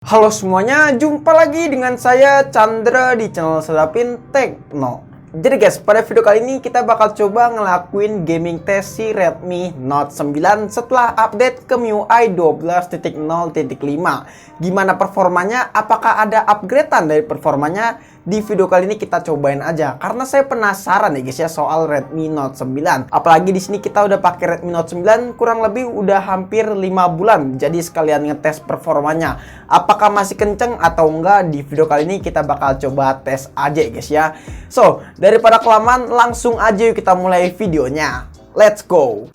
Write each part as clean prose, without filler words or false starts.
Halo semuanya, jumpa lagi dengan saya Chandra di channel Sedapin Tekno. Jadi guys, pada video kali ini kita bakal coba ngelakuin gaming test si Redmi Note 9 setelah update ke MIUI 12.0.5. Gimana performanya? Apakah ada upgradean dari performanya? Di video kali ini kita cobain aja karena saya penasaran nih guys ya soal Redmi Note 9. Apalagi di sini kita udah pakai Redmi Note 9 kurang lebih udah hampir 5 bulan. Jadi sekalian ngetes performanya. Apakah masih kenceng atau enggak? Di video kali ini kita bakal coba tes aja guys ya. So, daripada kelamaan langsung aja yuk kita mulai videonya. Let's go.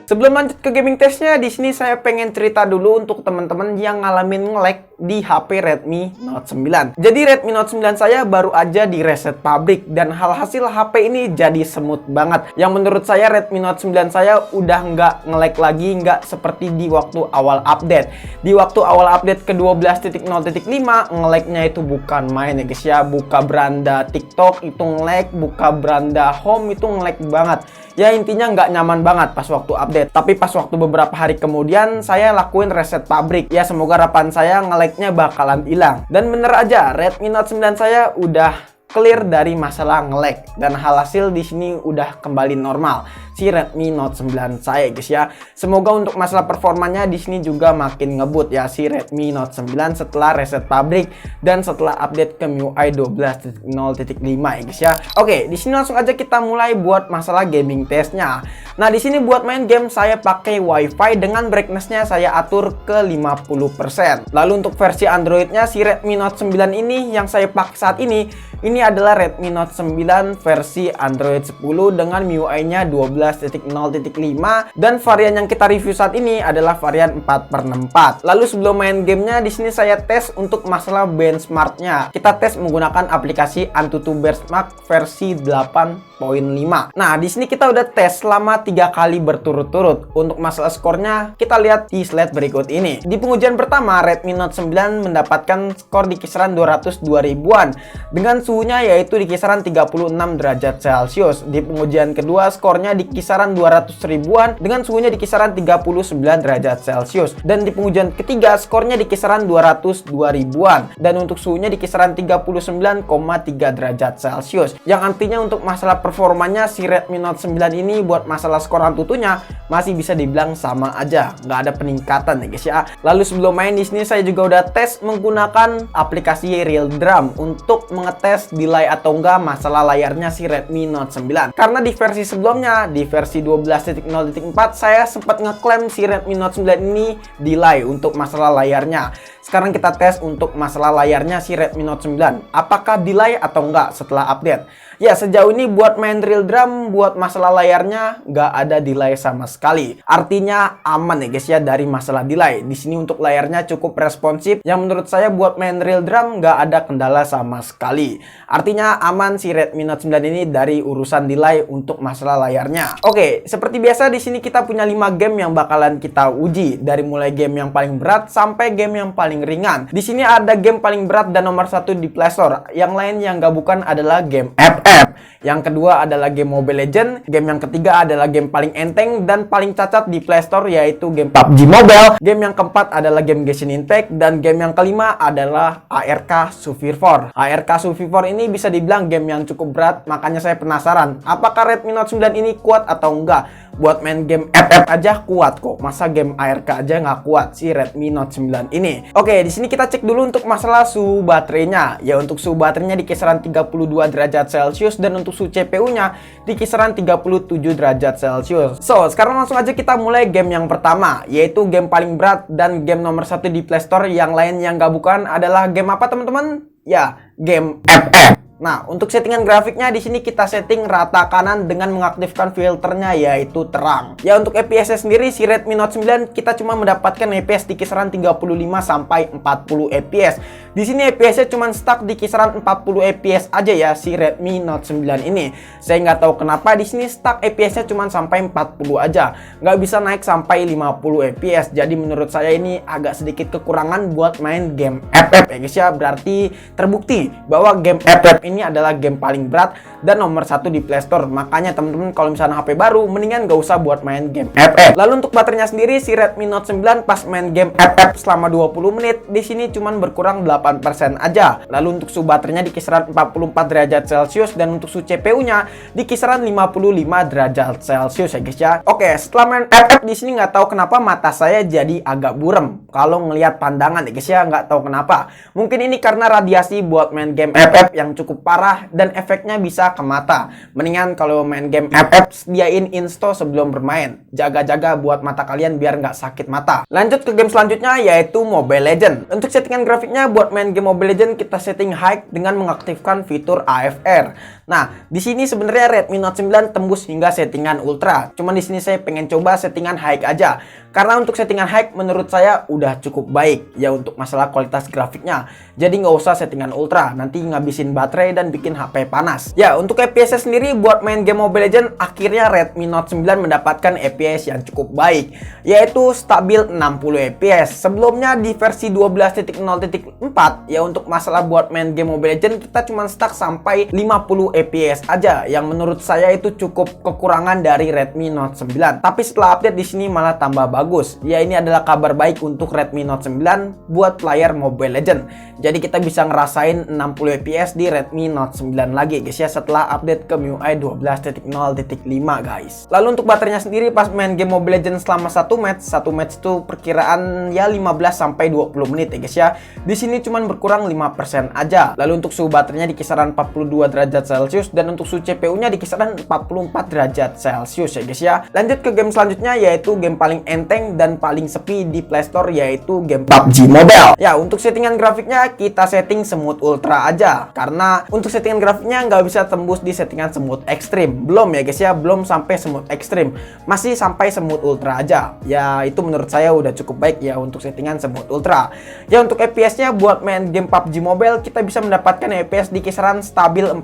Sebelum lanjut ke gaming testnya, di sini saya pengen cerita dulu untuk teman-teman yang ngalamin nge-lag di HP Redmi Note 9. Jadi Redmi Note 9 saya baru aja di reset pabrik dan hasil HP ini jadi smooth banget. Yang menurut saya Redmi Note 9 saya udah nggak nge-lag lagi, nggak seperti di waktu awal update. Di waktu awal update ke 12.0.5 nge-lagnya itu bukan main ya guys ya. Buka beranda TikTok itu nge-lag, buka beranda home itu nge-lag banget. Ya intinya nggak nyaman banget pas waktu update. Tapi pas waktu beberapa hari kemudian saya lakuin reset pabrik. Ya semoga harapan saya nge-lagnya bakalan hilang. Dan bener aja Redmi Note 9 saya udah clear dari masalah nge-lag dan hasil di sini udah kembali normal si Redmi Note 9 saya guys ya. Semoga untuk masalah performanya di sini juga makin ngebut ya si Redmi Note 9 setelah reset pabrik dan setelah update ke MIUI 12.0.5 ya guys ya. Oke, di sini langsung aja kita mulai buat masalah gaming testnya. Nah, di sini buat main game saya pakai WiFi dengan brightness-nya saya atur ke 50%. Lalu untuk versi Android-nya si Redmi Note 9 ini yang saya pakai saat ini adalah Redmi Note 9 versi Android 10 dengan MIUI-nya 12.0.5 dan varian yang kita review saat ini adalah varian 4/64. Lalu sebelum main gamenya di sini saya tes untuk masalah benchmark-nya. Kita tes menggunakan aplikasi Antutu Benchmark versi 8.5. Nah, di sini kita udah tes selama 3 kali berturut-turut. Untuk masalah skornya kita lihat di slide berikut ini. Di pengujian pertama Redmi Note 9 mendapatkan skor di kisaran 202 ribuan dengan suhunya yaitu di kisaran 36 derajat Celcius. Di pengujian kedua skornya di kisaran 200 ribuan dengan suhunya di kisaran 39 derajat Celcius. Dan di pengujian ketiga skornya di kisaran 202 ribuan dan untuk suhunya di kisaran 39,3 derajat Celcius. Yang artinya untuk masalah performanya si Redmi Note 9 ini buat masalah skor Antutunya masih bisa dibilang sama aja, nggak ada peningkatan ya guys ya. Lalu sebelum main di sini saya juga udah tes menggunakan aplikasi Real Drum untuk mengetes delay atau enggak masalah layarnya si Redmi Note 9. Karena di versi sebelumnya, di versi 12.0.4 saya sempat ngeklaim si Redmi Note 9 ini delay untuk masalah layarnya. Sekarang kita tes untuk masalah layarnya si Redmi Note 9. Apakah delay atau enggak setelah update? Ya, sejauh ini buat main Real Drum, buat masalah layarnya nggak ada delay sama sekali. Artinya aman ya guys ya dari masalah delay. Di sini untuk layarnya cukup responsif. Yang menurut saya buat main Real Drum nggak ada kendala sama sekali. Artinya aman si Redmi Note 9 ini dari urusan delay untuk masalah layarnya. Oke, seperti biasa di sini kita punya 5 game yang bakalan kita uji. Dari mulai game yang paling berat sampai game yang paling ringan. Di sini ada game paling berat dan nomor 1 di Play Store. Yang lain yang nggak bukan adalah game FF. Yang kedua adalah game Mobile Legends. Game yang ketiga adalah game paling enteng dan paling cacat di Play Store yaitu game PUBG Mobile. Game yang keempat adalah game Genshin Impact dan game yang kelima adalah ARK Survivor. ARK Survivor ini bisa dibilang game yang cukup berat, makanya saya penasaran apakah Redmi Note 9 ini kuat atau enggak. Buat main game FF aja kuat kok, masa game ARK aja nggak kuat si Redmi Note 9 ini. Oke, di sini kita cek dulu untuk masalah suhu baterainya. Ya, untuk suhu baterainya di kisaran 32 derajat Celcius dan untuk suhu CPU-nya di kisaran 37 derajat Celcius. So, sekarang langsung aja kita mulai game yang pertama, yaitu game paling berat dan game nomor 1 di Play Store. Yang lain yang nggak bukan adalah game apa teman-teman? Ya, game FF. Nah, untuk settingan grafiknya di sini kita setting rata kanan dengan mengaktifkan filternya yaitu terang. Ya, untuk FPS sendiri si Redmi Note 9 kita cuma mendapatkan FPS di kisaran 35 sampai 40 FPS. Di sini FPS-nya cuma stuck di kisaran 40 FPS aja ya si Redmi Note 9 ini. Saya nggak tahu kenapa di sini stuck FPS-nya cuma sampai 40 aja. Nggak bisa naik sampai 50 FPS. Jadi menurut saya ini agak sedikit kekurangan buat main game FF ya guys ya. Berarti terbukti bahwa game FF ini adalah game paling berat dan nomor 1 di Play Store. Makanya teman-teman kalau misalnya HP baru mendingan gak usah buat main game FF. Lalu untuk baterainya sendiri si Redmi Note 9 pas main game FF selama 20 menit di sini cuman berkurang 8% aja. Lalu untuk suhu baterainya di kisaran 44 derajat Celcius dan untuk suhu CPU-nya di kisaran 55 derajat Celcius ya guys ya. Oke, setelah main FF di sini nggak tahu kenapa mata saya jadi agak burem kalau ngelihat pandangan ya guys ya, nggak tahu kenapa. Mungkin ini karena radiasi buat main game FF yang cukup parah dan efeknya bisa ke mata. Mendingan kalau main game FF sediain insto sebelum bermain. Jaga-jaga buat mata kalian biar nggak sakit mata. Lanjut ke game selanjutnya yaitu Mobile Legends. Untuk settingan grafiknya buat main game Mobile Legends kita setting high dengan mengaktifkan fitur AFR. Nah, di sini sebenarnya Redmi Note 9 tembus hingga settingan ultra. Cuman di sini saya pengen coba settingan high aja. Karena untuk settingan high menurut saya udah cukup baik ya untuk masalah kualitas grafiknya. Jadi nggak usah settingan ultra, nanti ngabisin baterai dan bikin HP panas. Ya, untuk FPS sendiri buat main game Mobile Legends akhirnya Redmi Note 9 mendapatkan FPS yang cukup baik, yaitu stabil 60 FPS. Sebelumnya di versi 12.0.4 ya untuk masalah buat main game Mobile Legends kita cuma stuck sampai 50 FPS aja, yang menurut saya itu cukup kekurangan dari Redmi Note 9. Tapi setelah update di sini malah tambah bagus. Ya, ini adalah kabar baik untuk Redmi Note 9 buat player Mobile Legends. Jadi kita bisa ngerasain 60 FPS di Redmi Note 9 lagi guys ya setelah update ke MIUI 12.0.5 guys. Lalu untuk baterainya sendiri pas main game Mobile Legends selama satu match itu perkiraan ya 15 sampai 20 menit ya guys ya. Di sini cuman berkurang 5% aja. Lalu untuk suhu baterainya di kisaran 42 derajat Celcius dan untuk suhu CPU-nya di kisaran 44 derajat Celcius ya guys ya. Lanjut ke game selanjutnya yaitu game paling enteng dan paling sepi di Play Store yaitu game PUBG Mobile. Ya, untuk settingan grafiknya kita setting smooth ultra aja karena untuk settingan grafiknya nggak bisa tembus di settingan smooth ekstrim. Belum ya guys ya, belum sampai smooth ekstrim, masih sampai smooth ultra aja. Ya, itu menurut saya udah cukup baik ya untuk settingan smooth ultra. Ya, untuk FPS-nya buat main game PUBG Mobile kita bisa mendapatkan FPS di kisaran stabil 40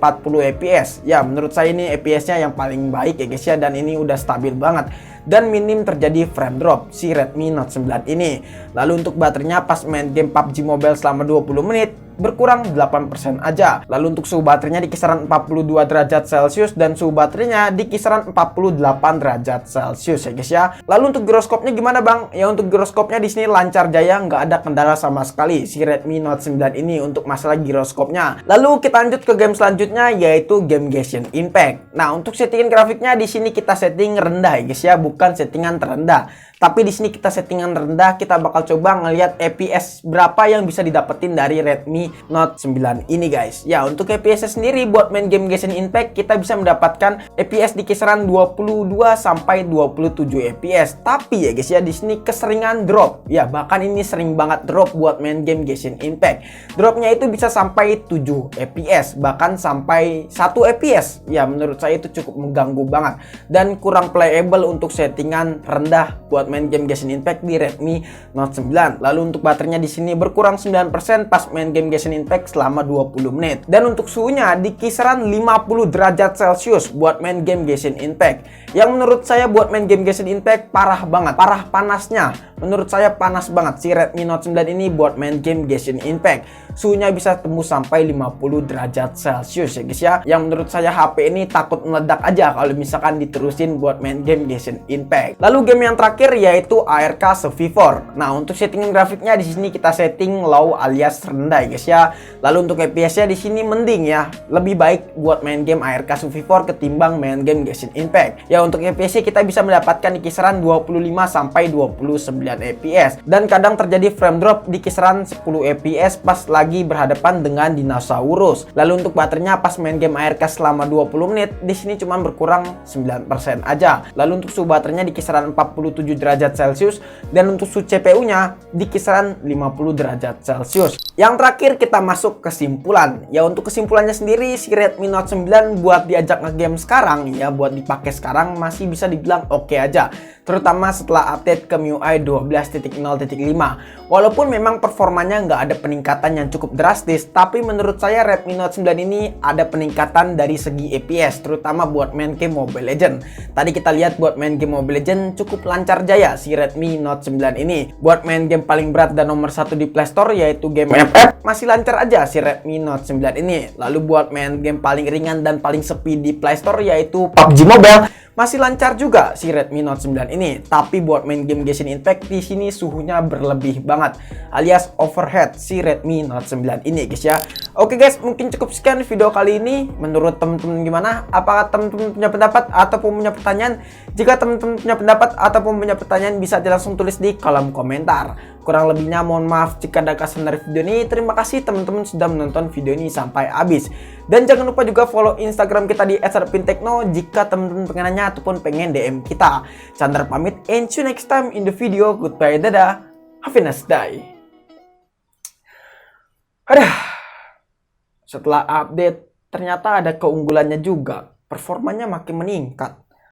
FPS. Ya, menurut saya ini FPS-nya yang paling baik ya guys ya, dan ini udah stabil banget dan minim terjadi frame drop si Redmi Note 9 ini. Lalu untuk baterainya pas main game PUBG Mobile selama 20 menit berkurang 8% aja. Lalu untuk suhu baterainya di kisaran 42 derajat Celcius dan suhu baterainya di kisaran 48 derajat Celcius ya guys ya. Lalu untuk giroskopnya gimana bang? Ya, untuk giroskopnya di sini lancar jaya, nggak ada kendala sama sekali si Redmi Note 9 ini untuk masalah giroskopnya. Lalu kita lanjut ke game selanjutnya yaitu game Genshin Impact. Nah, untuk settingan grafiknya di sini kita setting rendah ya guys ya, bukan settingan terendah. Tapi di sini kita settingan rendah, kita bakal coba ngelihat FPS berapa yang bisa didapetin dari Redmi Note 9 ini guys. Ya, untuk FPS sendiri buat main game Genshin Impact kita bisa mendapatkan FPS di kisaran 22 sampai 27 FPS. Tapi ya guys ya, di sini keseringan drop. Ya, bahkan ini sering banget drop buat main game Genshin Impact. Dropnya itu bisa sampai 7 FPS, bahkan sampai 1 FPS. Ya, menurut saya itu cukup mengganggu banget dan kurang playable untuk settingan rendah buat main game Genshin Impact di Redmi Note 9. Lalu untuk baterainya di sini berkurang 9% pas main game Genshin Impact selama 20 menit. Dan untuk suhunya di kisaran 50 derajat Celcius buat main game Genshin Impact. Yang menurut saya buat main game Genshin Impact parah banget, parah panasnya. Menurut saya panas banget si Redmi Note 9 ini buat main game Genshin Impact. Suhunya bisa tembus sampai 50 derajat Celcius ya guys ya. Yang menurut saya HP ini takut meledak aja kalau misalkan diterusin buat main game Genshin Impact. Lalu game yang terakhir yaitu ARK Survivor. Nah, untuk settingan grafiknya di sini kita setting low alias rendah ya guys ya. Lalu untuk FPS-nya di sini mending ya, lebih baik buat main game ARK Survivor ketimbang main game Genshin Impact. Ya, untuk FPS kita bisa mendapatkan di kisaran 25 sampai 29 FPS dan kadang terjadi frame drop di kisaran 10 FPS pas lagi berhadapan dengan dinosaurus. Lalu untuk baterainya pas main game ARK selama 20 menit di sini cuma berkurang 9% aja. Lalu untuk suhu baterainya di kisaran 47 derajat Celcius dan untuk suhu CPU-nya di kisaran 50 derajat Celcius. Yang terakhir kita masuk kesimpulan. Ya, untuk kesimpulannya sendiri si Redmi Note 9 buat diajak ngegame sekarang ya, buat dipakai sekarang masih bisa dibilang oke aja. terutama setelah update ke MIUI 12.0.5. Walaupun memang performanya nggak ada peningkatan yang cukup drastis, tapi menurut saya Redmi Note 9 ini ada peningkatan dari segi FPS, terutama buat main game Mobile Legends. Tadi kita lihat buat main game Mobile Legends cukup lancar jaya si Redmi Note 9 ini. Buat main game paling berat dan nomor 1 di Play Store yaitu game FF, masih lancar aja si Redmi Note 9 ini. Lalu buat main game paling ringan dan paling sepi di Play Store yaitu PUBG Mobile, masih lancar juga si Redmi Note 9 ini. Tapi buat main game Genshin Impact di sini suhunya berlebih banget, alias overhead si Redmi Note 9 ini guys ya. Oke guys, mungkin cukup sekian video kali ini. Menurut teman-teman gimana? Apakah teman-teman punya pendapat ataupun punya pertanyaan? Jika teman-teman punya pendapat ataupun punya pertanyaan, bisa langsung tulis di kolom komentar. Kurang lebihnya mohon maaf jika ada kesalahan dari video ini. Terima kasih teman-teman sudah menonton video ini sampai habis. Dan jangan lupa juga follow Instagram kita di @sarpintekno jika teman-teman pengen nanya ataupun pengen DM kita. Chandra pamit, and see you next time in the video. Goodbye, dadah. Have a nice day. Setelah update ternyata ada keunggulannya juga. Performanya makin meningkat.